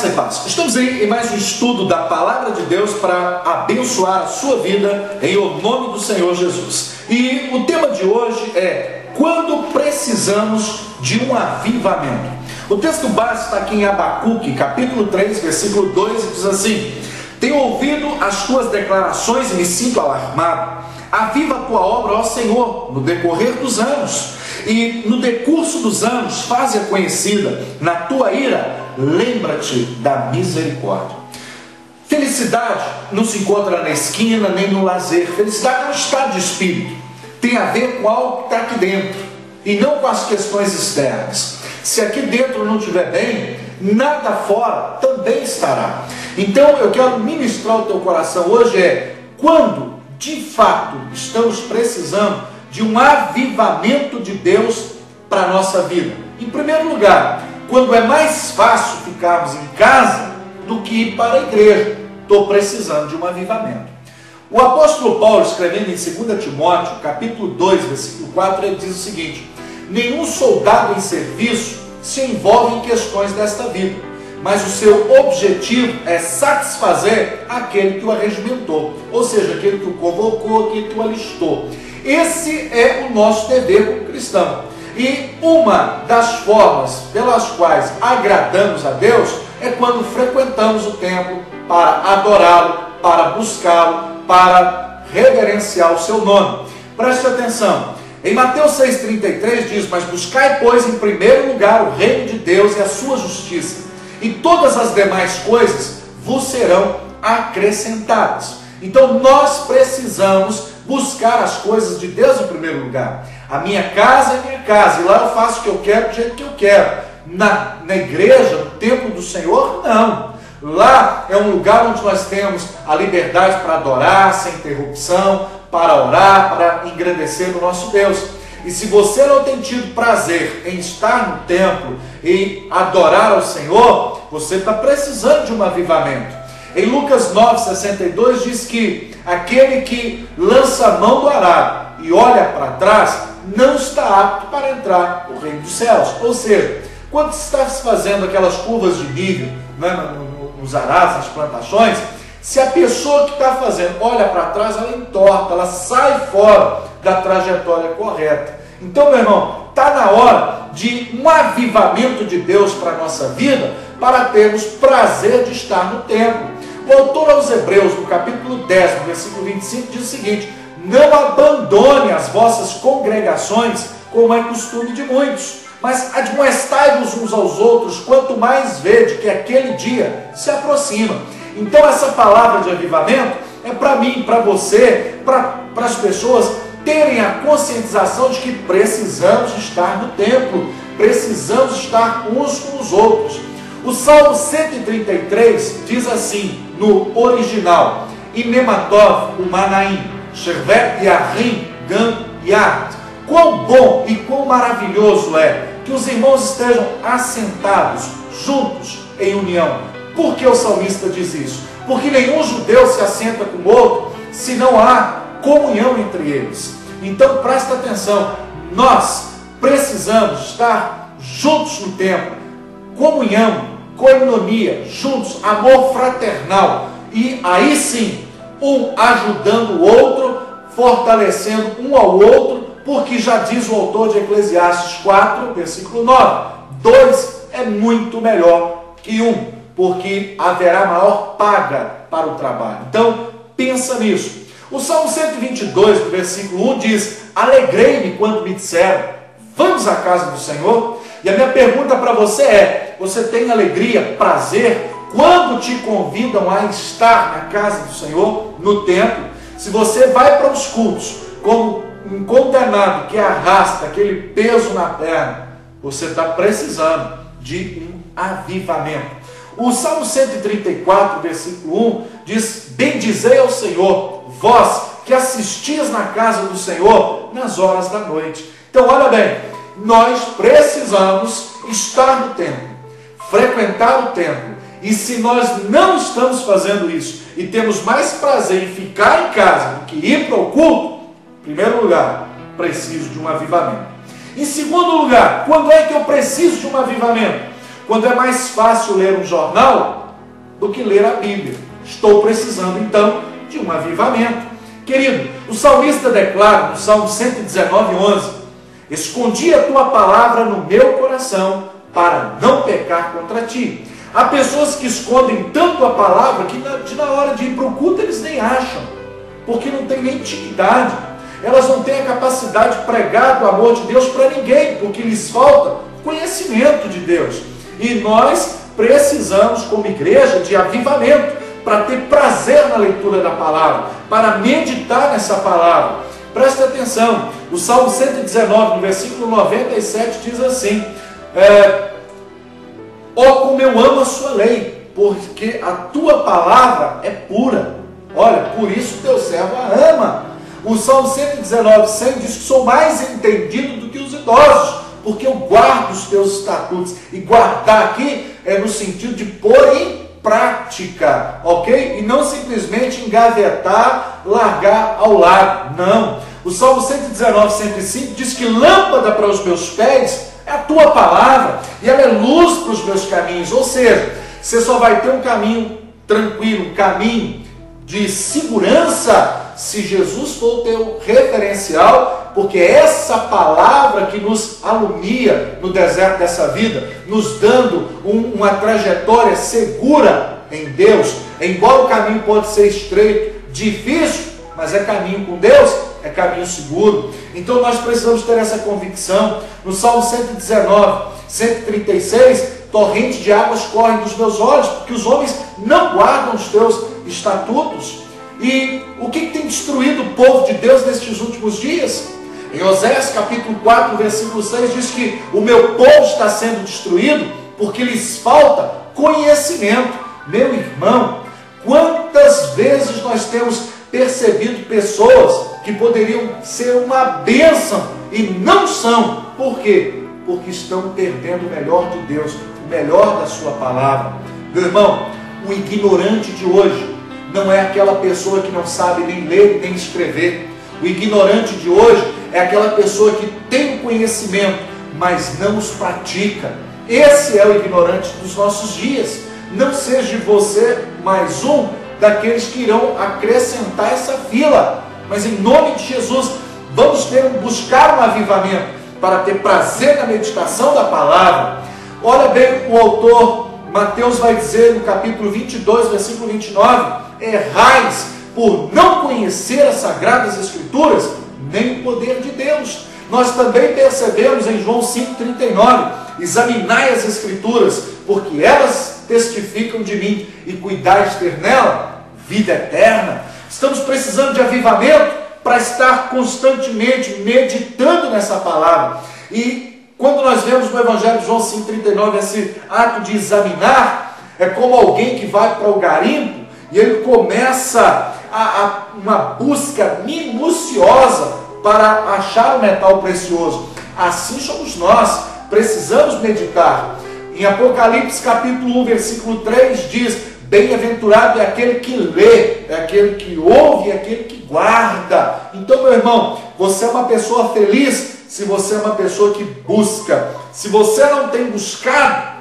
Graça e paz. Estamos aí em mais um estudo da Palavra de Deus para abençoar a sua vida em o nome do Senhor Jesus. E o tema de hoje é quando precisamos de um avivamento. O texto base está aqui em Abacuque, capítulo 3, versículo 2, e diz assim: tenho ouvido as tuas declarações e me sinto alarmado. Aviva a tua obra, ó Senhor, no decorrer dos anos, e no decurso dos anos faze-a conhecida. Na tua ira, lembra-te da misericórdia. Felicidade não se encontra na esquina nem no lazer. Felicidade é um estado de espírito. Tem a ver com algo que está aqui dentro e não com as questões externas. Se aqui dentro não estiver bem, nada fora também estará. Então eu quero ministrar o teu coração hoje quando de fato estamos precisando de um avivamento de Deus para a nossa vida. Em primeiro lugar, quando é mais fácil ficarmos em casa do que ir para a igreja. Estou precisando de um avivamento. O apóstolo Paulo, escrevendo em 2 Timóteo, capítulo 2, versículo 4, ele diz o seguinte: nenhum soldado em serviço se envolve em questões desta vida, mas o seu objetivo é satisfazer aquele que o arregimentou, ou seja, aquele que o convocou, aquele que o alistou. Esse é o nosso dever como cristão. E uma das formas pelas quais agradamos a Deus é quando frequentamos o templo para adorá-lo, para buscá-lo, para reverenciar o seu nome. Preste atenção. Em Mateus 6,33 diz: mas buscai, pois, em primeiro lugar o reino de Deus e a sua justiça, e todas as demais coisas vos serão acrescentadas. Então nós precisamos buscar as coisas de Deus em primeiro lugar. A minha casa é minha casa, e lá eu faço o que eu quero do jeito que eu quero. Na igreja, no templo do Senhor, não. Lá é um lugar onde nós temos a liberdade para adorar sem interrupção, para orar, para engrandecer o nosso Deus. E se você não tem tido prazer em estar no templo e adorar ao Senhor, você está precisando de um avivamento. Em Lucas 9,62 diz que aquele que lança a mão do arado e olha para trás não está apto para entrar no reino dos céus. Ou seja, quando se está fazendo aquelas curvas de nível, né, nos arados, nas plantações, se a pessoa que está fazendo olha para trás, ela entorta, ela sai fora da trajetória correta. Então, meu irmão, está na hora de um avivamento de Deus para a nossa vida, para termos prazer de estar no templo. O autor aos Hebreus, no capítulo 10, no versículo 25, diz o seguinte: não abandone as vossas congregações, como é costume de muitos, mas admoestai-vos uns aos outros, quanto mais vede que aquele dia se aproxima. Então essa palavra de avivamento é para mim, para você, para as pessoas terem a conscientização de que precisamos estar no templo, precisamos estar uns com os outros. O Salmo 133 diz assim, no original: Inematov Umanaim, Shevet Yahrim Gam Yad. Quão bom e quão maravilhoso é que os irmãos estejam assentados, juntos, em união. Por que o salmista diz isso? Porque nenhum judeu se assenta com o outro se não há comunhão entre eles. Então presta atenção, nós precisamos estar juntos no templo, comunhão, coinonia, juntos, amor fraternal, e aí sim, um ajudando o outro, fortalecendo um ao outro, porque já diz o autor de Eclesiastes 4, versículo 9, 2 é muito melhor que 1, porque haverá maior paga para o trabalho. Então, pensa nisso. O Salmo 122, no versículo 1, diz: alegrei-me quando me disseram, vamos à casa do Senhor. E a minha pergunta para você é: você tem alegria, prazer, quando te convidam a estar na casa do Senhor, no templo? Se você vai para os cultos como um condenado que arrasta aquele peso na perna, você está precisando de um avivamento. O Salmo 134, versículo 1, diz: bendizei ao Senhor, vós que assistis na casa do Senhor nas horas da noite. Então, olha bem, nós precisamos estar no templo, frequentar o templo. E se nós não estamos fazendo isso e temos mais prazer em ficar em casa do que ir para o culto, em primeiro lugar, preciso de um avivamento. Em segundo lugar, quando é que eu preciso de um avivamento? quando é mais fácil ler um jornal do que ler a Bíblia. Estou precisando, então, de um avivamento. Querido, o salmista declara no Salmo 119:11: escondi a tua palavra no meu coração para não pecar contra ti. Há pessoas que escondem tanto a palavra que na hora de ir para o culto eles nem acham, porque não tem nem intimidade. Elas não têm a capacidade de pregar do amor de Deus para ninguém, porque lhes falta conhecimento de Deus. E nós precisamos, como igreja, de avivamento, para ter prazer na leitura da palavra, para meditar nessa palavra. Presta atenção, o Salmo 119, no versículo 97, diz assim: ó, como eu amo a sua lei, porque a tua palavra é pura. Olha, por isso teu servo a ama. O Salmo 119, 100 diz que sou mais entendido do que os idosos, porque eu guardo os teus estatutos. E guardar aqui é no sentido de pôr em prática, ok? E não simplesmente engavetar, largar ao lado, não. O Salmo 119, 105 diz que lâmpada para os meus pés é a tua palavra, e ela é luz para os meus caminhos. Ou seja, você só vai ter um caminho tranquilo, um caminho de segurança, se Jesus for o teu referencial, porque é essa palavra que nos alumia no deserto dessa vida, nos dando uma trajetória segura em Deus. Embora o caminho pode ser estreito, difícil, mas é caminho com Deus, é caminho seguro. Então nós precisamos ter essa convicção. No Salmo 119, 136, torrente de águas correm dos meus olhos, porque os homens não guardam os teus estatutos. E o que tem destruído o povo de Deus nestes últimos dias? Em Oséias capítulo 4, versículo 6, diz que o meu povo está sendo destruído porque lhes falta conhecimento. Meu irmão, quantas vezes nós temos percebido pessoas que poderiam ser uma bênção e não são. Por quê? Porque estão perdendo o melhor de Deus, o melhor da sua palavra. Meu irmão, o ignorante de hoje não é aquela pessoa que não sabe nem ler nem escrever. O ignorante de hoje é aquela pessoa que tem conhecimento, mas não os pratica. Esse é o ignorante dos nossos dias. Não seja você mais um daqueles que irão acrescentar essa fila. Mas em nome de Jesus, vamos buscar um avivamento para ter prazer na meditação da palavra. Olha bem, o autor Mateus vai dizer no capítulo 22, versículo 29, errais por não conhecer as Sagradas Escrituras, nem o poder de Deus. Nós também percebemos em João 5,39, examinai as Escrituras, porque elas testificam de mim, e cuidais ter nela vida eterna. Estamos precisando de avivamento para estar constantemente meditando nessa palavra. E quando nós vemos no Evangelho de João 5,39 esse ato de examinar, é como alguém que vai para o garimpo e ele começa uma busca minuciosa para achar o metal precioso. Assim somos nós, precisamos meditar. Em Apocalipse capítulo 1, versículo 3 diz: bem-aventurado é aquele que lê, é aquele que ouve, é aquele que guarda. Então, meu irmão, você é uma pessoa feliz se você é uma pessoa que busca. Se você não tem buscado,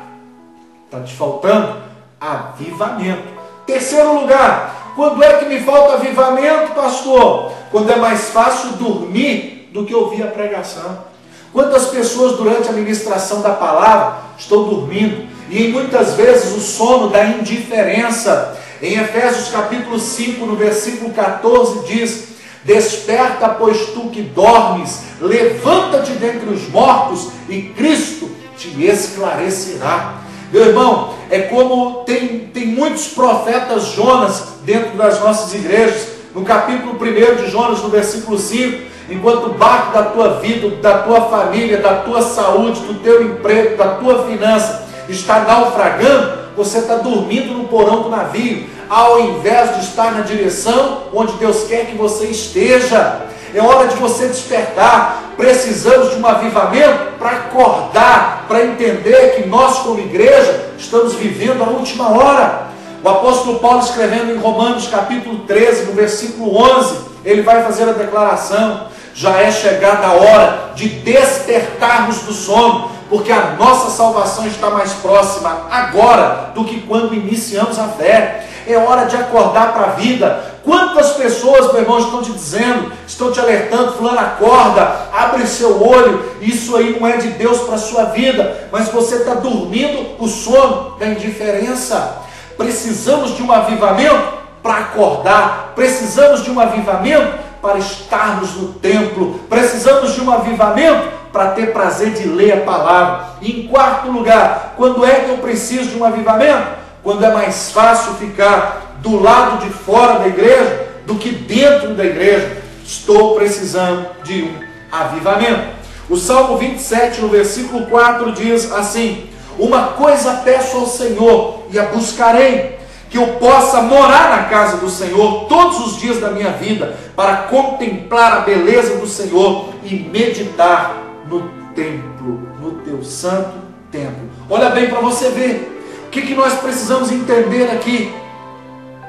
está te faltando avivamento. Terceiro lugar, quando é que me falta avivamento, pastor? Quando é mais fácil dormir do que ouvir a pregação. Quantas pessoas durante a ministração da palavra estão dormindo? E muitas vezes o sono da indiferença. Em Efésios capítulo 5, no versículo 14 diz: desperta, pois tu que dormes, levanta-te dentre os mortos e Cristo te esclarecerá. Meu irmão, é como tem muitos profetas Jonas dentro das nossas igrejas. No capítulo 1 de Jonas, no versículo 5, enquanto o barco da tua vida, da tua família, da tua saúde, do teu emprego, da tua finança está naufragando, você está dormindo no porão do navio, ao invés de estar na direção onde Deus quer que você esteja. É hora de você despertar. Precisamos de um avivamento para acordar, para entender que nós, como igreja, estamos vivendo a última hora. O apóstolo Paulo, escrevendo em Romanos capítulo 13, no versículo 11, ele vai fazer a declaração: já é chegada a hora de despertarmos do sono, porque a nossa salvação está mais próxima agora do que quando iniciamos a fé. É hora de acordar para a vida. Quantas pessoas, meu irmão, estão te dizendo, estão te alertando, fulano, acorda, abre seu olho, isso aí não é de Deus para a sua vida, mas você está dormindo o sono da indiferença. Precisamos de um avivamento para acordar, precisamos de um avivamento para estarmos no templo, precisamos de um avivamento para ter prazer de ler a palavra. E em quarto lugar, quando é que eu preciso de um avivamento? Quando é mais fácil ficar do lado de fora da igreja do que dentro da igreja. Estou precisando de um avivamento. O Salmo 27, no versículo 4, diz assim: uma coisa peço ao Senhor e a buscarei, que eu possa morar na casa do Senhor todos os dias da minha vida, para contemplar a beleza do Senhor e meditar no templo, no teu santo templo. Olha bem para você ver. O que nós precisamos entender aqui?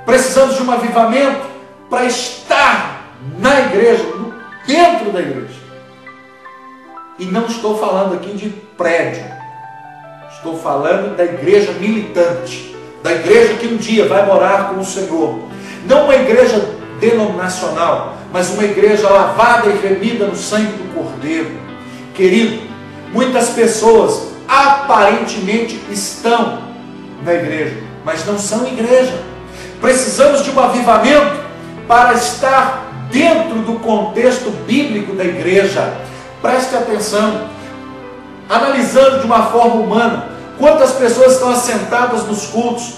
Precisamos de um avivamento para estar na igreja, dentro da igreja. E não estou falando aqui de prédio. Estou falando da igreja militante, da igreja que um dia vai morar com o Senhor. Não uma igreja denominacional, mas uma igreja lavada e remida no sangue do Cordeiro. Querido, muitas pessoas aparentemente estão na igreja, mas não são igreja. Precisamos de um avivamento para estar dentro do contexto bíblico da igreja. Preste atenção, analisando de uma forma humana, quantas pessoas estão assentadas nos cultos,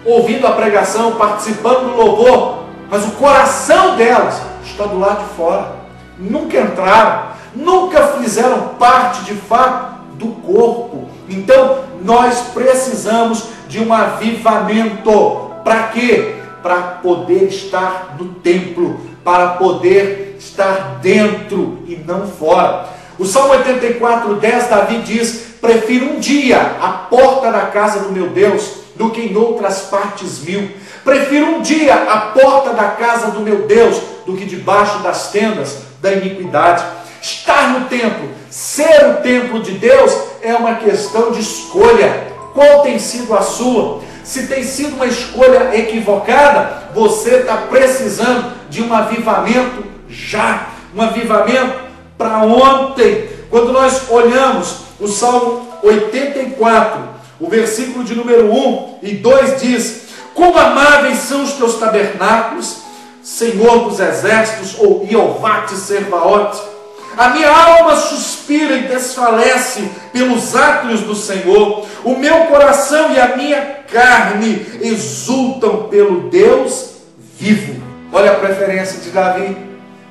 ouvindo a pregação, participando do louvor, mas o coração delas está do lado de fora. Nunca entraram, nunca fizeram parte de fato do corpo. Então nós precisamos de um avivamento. Para quê? Para poder estar no templo, para poder estar dentro e não fora. O Salmo 84:10, Davi diz: prefiro um dia a porta da casa do meu Deus do que em outras partes 1000. Prefiro um dia a porta da casa do meu Deus do que debaixo das tendas da iniquidade. Estar no templo, ser o templo de Deus, é uma questão de escolha. Qual tem sido a sua? Se tem sido uma escolha equivocada, você está precisando de um avivamento já. Um avivamento para ontem. Quando nós olhamos o Salmo 84, o versículo de número 1 e 2 diz: como amáveis são os teus tabernáculos, Senhor dos exércitos, ou Jeová Tsebaoth. A minha alma suspira e desfalece pelos átrios do Senhor. O meu coração e a minha carne exultam pelo Deus vivo. Olha a preferência de Davi.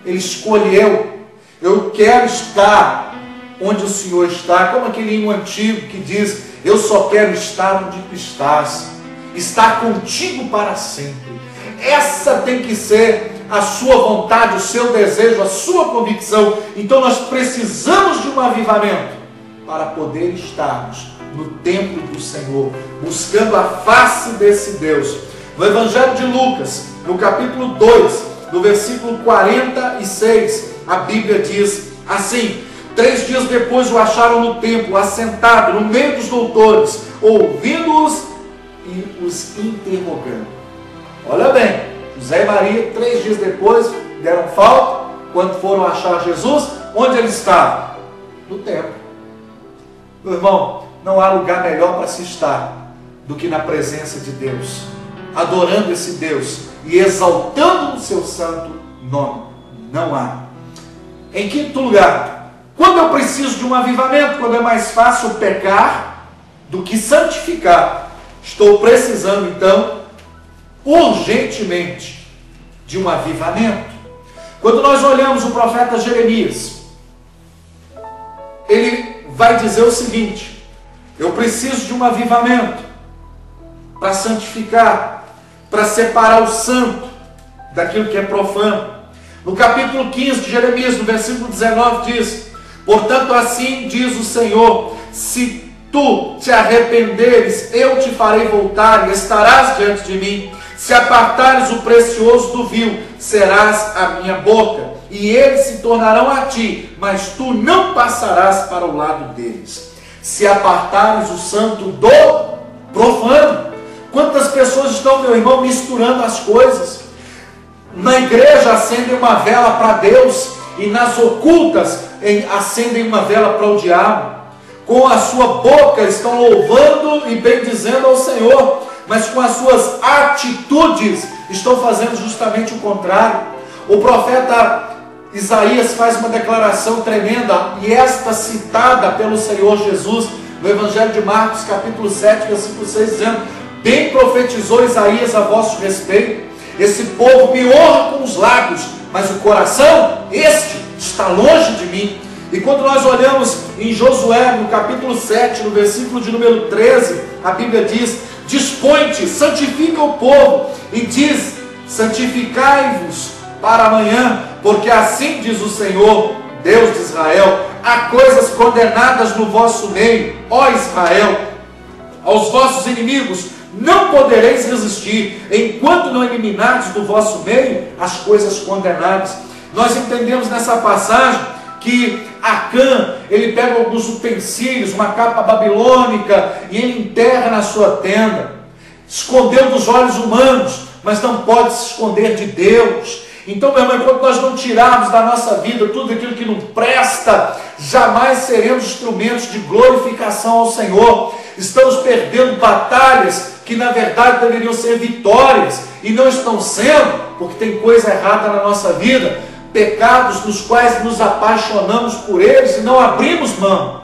Ele escolheu: eu quero estar onde o Senhor está. Como aquele hino antigo que diz: eu só quero estar onde tu estás, estar contigo para sempre. Essa tem que ser a sua vontade, o seu desejo, a sua convicção. Então nós precisamos de um avivamento para poder estarmos no templo do Senhor, buscando a face desse Deus. No Evangelho de Lucas, no capítulo 2, no versículo 46, a Bíblia diz assim: 3 dias depois o acharam no templo, assentado no meio dos doutores, ouvindo-os e os interrogando. Olha bem, José e Maria, 3 dias depois, deram falta. Quando foram achar Jesus, onde ele estava? No templo. Meu irmão, não há lugar melhor para se estar do que na presença de Deus, adorando esse Deus e exaltando o seu santo nome. Não há. Em quinto lugar, quando eu preciso de um avivamento, quando é mais fácil pecar do que santificar, estou precisando então urgentemente de um avivamento. Quando nós olhamos o profeta Jeremias, ele vai dizer o seguinte: eu preciso de um avivamento para santificar, para separar o santo daquilo que é profano. No capítulo 15 de Jeremias, no versículo 19 diz: portanto assim diz o Senhor, se tu te arrependeres, eu te farei voltar e estarás diante de mim. Se apartares o precioso do vil, serás a minha boca, e eles se tornarão a ti, mas tu não passarás para o lado deles. se apartares o santo do profano. Quantas pessoas estão, meu irmão, misturando as coisas? Na igreja acendem uma vela para Deus, e nas ocultas acendem uma vela para o diabo. Com a sua boca estão louvando e bendizendo ao Senhor, mas com as suas atitudes estão fazendo justamente o contrário. O profeta Isaías faz uma declaração tremenda, e esta citada pelo Senhor Jesus no Evangelho de Marcos, capítulo 7, versículo 6, dizendo: bem profetizou Isaías a vosso respeito, esse povo me honra com os lábios, mas o coração, este, está longe de mim. E quando nós olhamos em Josué, no capítulo 7, no versículo de número 13, a Bíblia diz: dispõe-te, santifica o povo, e diz: santificai-vos para amanhã, porque assim diz o Senhor, Deus de Israel: há coisas condenadas no vosso meio, ó Israel, aos vossos inimigos não podereis resistir, enquanto não eliminardes do vosso meio as coisas condenadas. Nós entendemos nessa passagem que Acã, ele pega alguns utensílios, uma capa babilônica, e ele enterra na sua tenda. Escondeu dos olhos humanos, mas não pode se esconder de Deus. Então, meu irmão, enquanto nós não tirarmos da nossa vida tudo aquilo que não presta, jamais seremos instrumentos de glorificação ao Senhor. Estamos perdendo batalhas que na verdade deveriam ser vitórias, e não estão sendo, porque tem coisa errada na nossa vida, pecados dos quais nos apaixonamos por eles e não abrimos mão.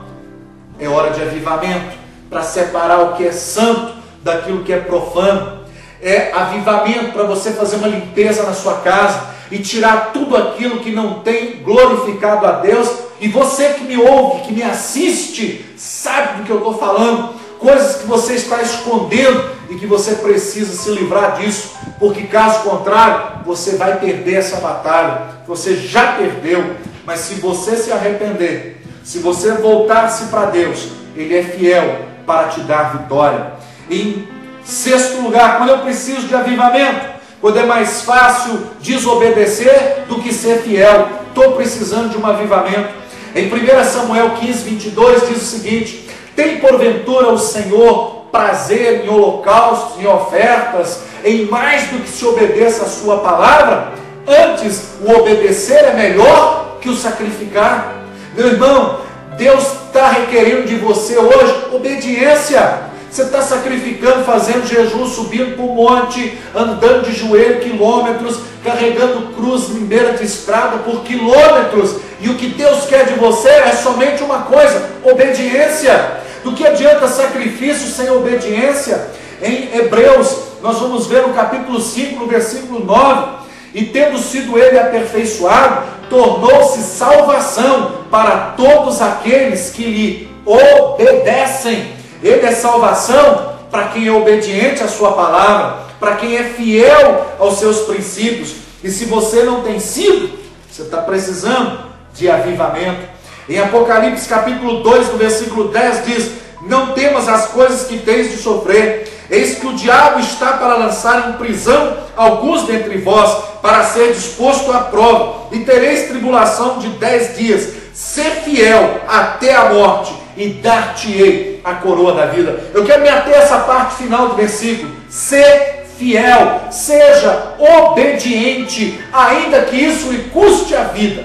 É hora de avivamento, para separar o que é santo daquilo que é profano. É avivamento para você fazer uma limpeza na sua casa e tirar tudo aquilo que não tem glorificado a Deus. E você que me ouve, que me assiste, sabe do que eu estou falando. Coisas que você está escondendo e que você precisa se livrar disso, porque caso contrário, você vai perder essa batalha. Você já perdeu, mas se você se arrepender, se você voltar-se para Deus, Ele é fiel para te dar vitória. Em sexto lugar, quando eu preciso de avivamento, quando é mais fácil desobedecer do que ser fiel, estou precisando de um avivamento. Em 1 Samuel 15, 22 diz o seguinte: tem porventura o Senhor prazer em holocaustos, em ofertas, em mais do que se obedeça a sua palavra? Antes, o obedecer é melhor que o sacrificar. Meu irmão, Deus está requerendo de você hoje obediência. Você está sacrificando, fazendo jejum, subindo para o monte, andando de joelho quilômetros, carregando cruz em beira de estrada por quilômetros. E o que Deus quer de você é somente uma coisa: obediência. Do que adianta sacrifício sem obediência? Em Hebreus, nós vamos ver no capítulo 5, no versículo 9: e tendo sido ele aperfeiçoado, tornou-se salvação para todos aqueles que lhe obedecem. Ele é salvação para quem é obediente à sua palavra, para quem é fiel aos seus princípios. E se você não tem sido, você está precisando de avivamento. Em Apocalipse capítulo 2, no versículo 10 diz: não temas as coisas que tens de sofrer, eis que o diabo está para lançar em prisão alguns dentre vós, para ser disposto à prova, e tereis tribulação de 10 dias. Ser fiel até a morte, e dar-te-ei a coroa da vida. Eu quero me ater a essa parte final do versículo: ser fiel, seja obediente, ainda que isso lhe custe a vida.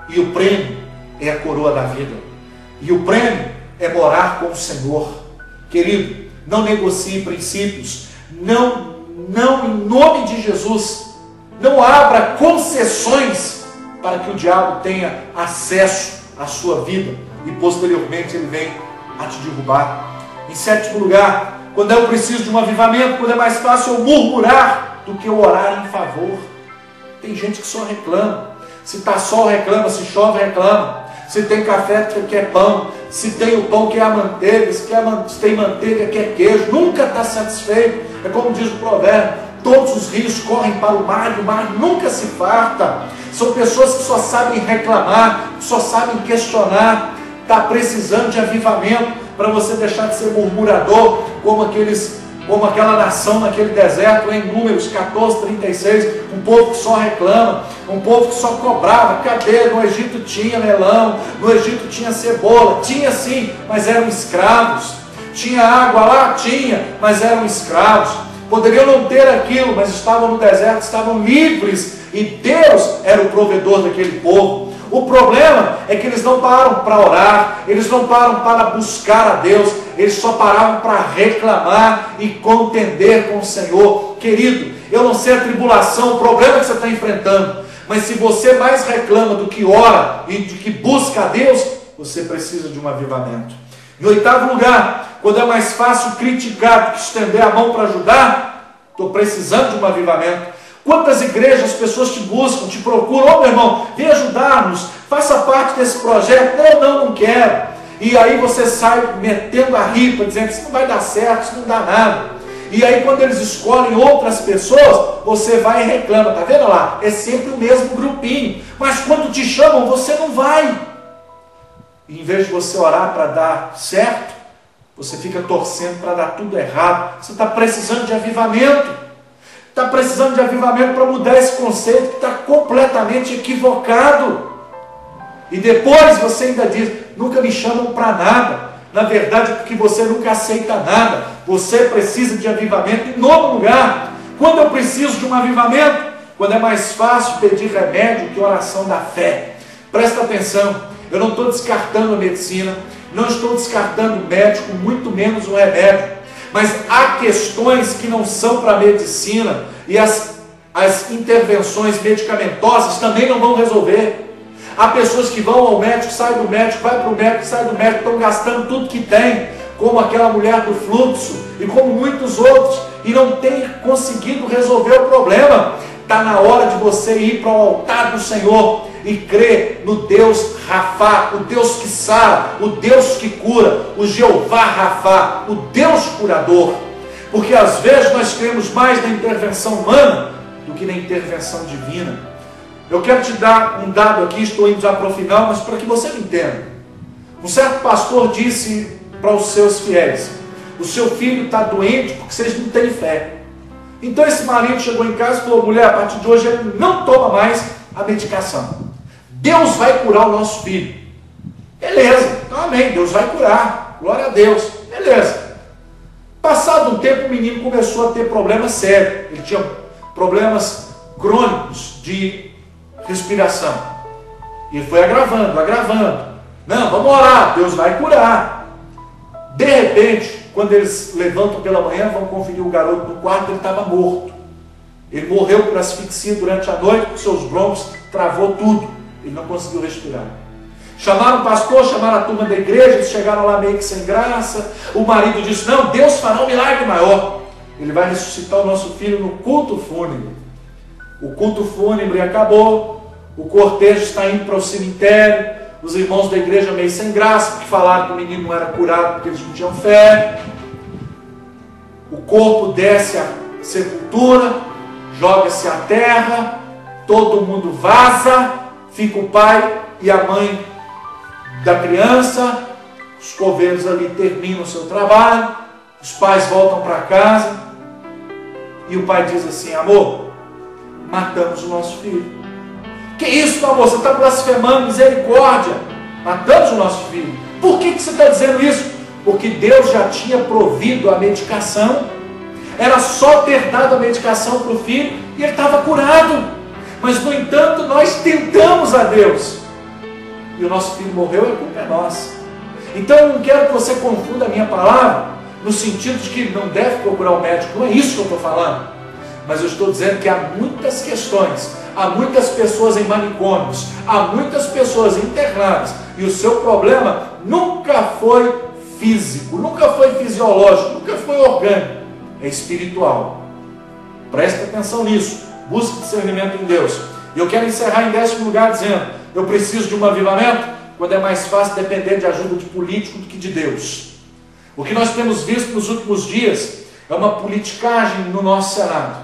E o prêmio é a coroa da vida. E o prêmio é morar com o Senhor. Querido, não negocie princípios. Não, em nome de Jesus, não abra concessões para que o diabo tenha acesso à sua vida e posteriormente ele vem a te derrubar. Em sétimo lugar, quando eu preciso de um avivamento, quando é mais fácil eu murmurar do que eu orar em favor. Tem gente que só reclama. Se está sol, reclama. Se chove, reclama. Se tem café, quer pão. Se tem o pão, quer a manteiga. Se tem manteiga, quer queijo. Nunca está satisfeito. É como diz o provérbio: todos os rios correm para o mar, e o mar nunca se farta. São pessoas que só sabem reclamar, só sabem questionar. Está precisando de avivamento para você deixar de ser murmurador, como aqueles como aquela nação naquele deserto, em Números 14:36, um povo que só reclama, um povo que só cobrava. Cadê? No Egito tinha melão, no Egito tinha cebola, tinha sim, mas eram escravos. Tinha água lá? Tinha, mas eram escravos. Poderiam não ter aquilo, mas estavam no deserto, estavam livres, e Deus era o provedor daquele povo. O problema é que eles não pararam para orar, eles não pararam para buscar a Deus, eles só paravam para reclamar e contender com o Senhor. Querido, eu não sei a tribulação, o problema que você está enfrentando, mas se você mais reclama do que ora e do que busca a Deus, você precisa de um avivamento. Em oitavo lugar, quando é mais fácil criticar do que estender a mão para ajudar, estou precisando de um avivamento. Quantas igrejas as pessoas te buscam, te procuram: ô meu irmão, vem ajudar-nos, faça parte desse projeto. Não quero. E aí você sai metendo a ripa, dizendo: isso não vai dar certo, isso não dá nada. E aí quando eles escolhem outras pessoas, você vai e reclama. Está vendo lá? É sempre o mesmo grupinho. Mas quando te chamam, você não vai. E em vez de você orar para dar certo, você fica torcendo para dar tudo errado. Você está precisando de avivamento. Está precisando de avivamento para mudar esse conceito que está completamente equivocado. E depois você ainda diz: nunca me chamam para nada. Na verdade é porque você nunca aceita nada. Você precisa de avivamento. Em nono lugar, quando eu preciso de um avivamento? Quando é mais fácil pedir remédio que oração da fé. Presta atenção, eu não estou descartando a medicina, não estou descartando o médico, muito menos o remédio. Mas há questões que não são para a medicina, e as intervenções medicamentosas também não vão resolver. Há pessoas que vão ao médico, saem do médico, vai para o médico, sai do médico, estão gastando tudo que tem, como aquela mulher do fluxo, e como muitos outros, e não tem conseguido resolver o problema. Está na hora de você ir para o altar do Senhor e crer no Deus Rafá, o Deus que sara, o Deus que cura, o Jeová Rafá, o Deus curador. Porque às vezes nós cremos mais na intervenção humana do que na intervenção divina. Eu quero te dar um dado aqui, estou indo já para o final, mas para que você me entenda. Um certo pastor disse para os seus fiéis: o seu filho está doente porque vocês não têm fé. Então esse marido chegou em casa e falou: mulher, a partir de hoje ele não toma mais a medicação. Deus vai curar o nosso filho. Beleza, então amém, Deus vai curar, glória a Deus, beleza. Passado um tempo, o menino começou a ter problemas sérios. Ele tinha problemas crônicos de respiração. E ele foi agravando. Não, vamos orar, Deus vai curar. De repente, quando eles levantam pela manhã, vão conferir o garoto no quarto, ele estava morto. Ele morreu por asfixia durante a noite, porque seus broncos travou tudo. Ele não conseguiu respirar. Chamaram o pastor, chamaram a turma da igreja, eles chegaram lá meio que sem graça. O marido disse: não, Deus fará um milagre maior. Ele vai ressuscitar o nosso filho no culto fúnebre. O culto fúnebre acabou, o cortejo está indo para o cemitério, os irmãos da igreja meio sem graça, porque falaram que o menino não era curado porque eles não tinham fé. O corpo desce à sepultura, joga-se à terra, todo mundo vaza, fica o pai e a mãe da criança, os coveiros ali terminam o seu trabalho, os pais voltam para casa, e o pai diz assim: amor, matamos o nosso filho. Que isso, meu amor? Você está blasfemando, misericórdia. Matamos o nosso filho. Por que você está dizendo isso? Porque Deus já tinha provido a medicação. Era só ter dado a medicação para o filho e ele estava curado. Mas, no entanto, nós tentamos a Deus. E o nosso filho morreu, e a culpa é nossa. Então, eu não quero que você confunda a minha palavra no sentido de que não deve procurar um médico. Não é isso que eu estou falando. Mas eu estou dizendo que há muitas questões, há muitas pessoas em manicômios, há muitas pessoas internadas, e o seu problema nunca foi físico, nunca foi fisiológico, nunca foi orgânico, é espiritual. Preste atenção nisso, busque discernimento em Deus. E eu quero encerrar em 10º lugar dizendo: eu preciso de um avivamento quando é mais fácil depender de ajuda de político do que de Deus. O que nós temos visto nos últimos dias é uma politicagem no nosso Senado.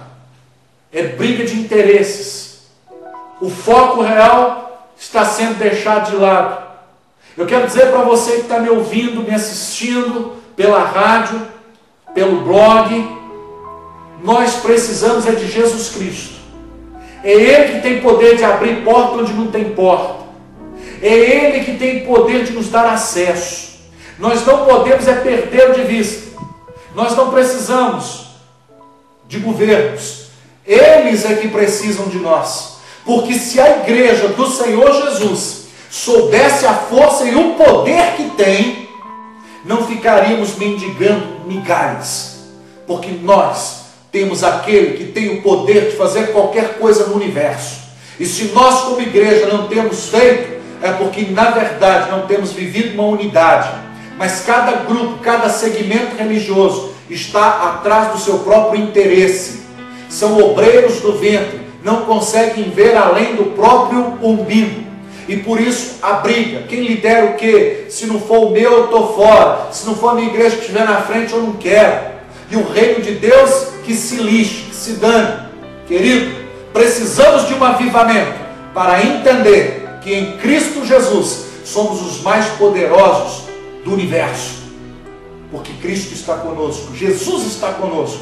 É briga de interesses. O foco real está sendo deixado de lado. Eu quero dizer para você que está me ouvindo, me assistindo pela rádio, pelo blog. Nós precisamos é de Jesus Cristo. É Ele que tem poder de abrir porta onde não tem porta. É Ele que tem poder de nos dar acesso. Nós não podemos é perder de vista. Nós não precisamos de governos. Eles é que precisam de nós. Porque se a igreja do Senhor Jesus soubesse a força e o poder que tem, não ficaríamos mendigando migalhas. Porque nós temos aquele que tem o poder de fazer qualquer coisa no universo. E se nós como igreja não temos feito, é porque na verdade não temos vivido uma unidade. Mas cada grupo, cada segmento religioso está atrás do seu próprio interesse. São obreiros do ventre, não conseguem ver além do próprio umbigo. E por isso a briga, quem lidera o quê? Se não for o meu, eu estou fora. Se não for a minha igreja que estiver na frente, eu não quero. E o reino de Deus que se lixe, que se dane. Querido, precisamos de um avivamento para entender que em Cristo Jesus somos os mais poderosos do universo. Porque Cristo está conosco, Jesus está conosco.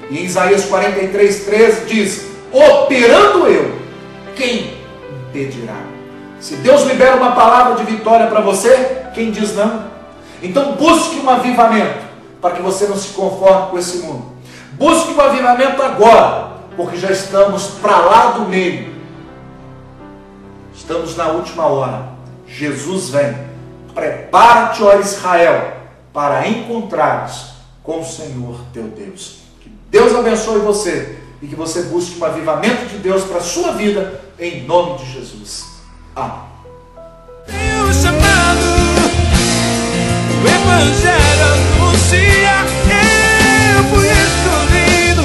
E em Isaías 43:13 diz: operando eu, quem impedirá? Se Deus libera uma palavra de vitória para você, quem diz não? Então busque um avivamento, para que você não se conforme com esse mundo. Busque um avivamento agora, porque já estamos para lá do meio. Estamos na última hora. Jesus vem. Prepara-te, ó Israel, para encontrares com o Senhor teu Deus. Que Deus abençoe você e que você busque um avivamento de Deus para a sua vida, em nome de Jesus. Amém. Tenho chamado, o Evangelho anuncia. Eu fui escolhido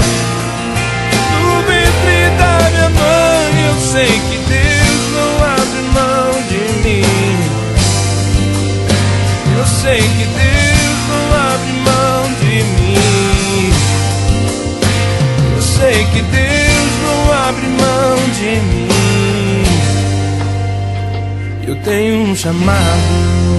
no ventre da minha mãe. Eu sei que Deus não abre mão de mim. Eu sei que Deus não abre mão de mim. Eu sei que Deus não abre mão de mim. Eu tenho um chamado.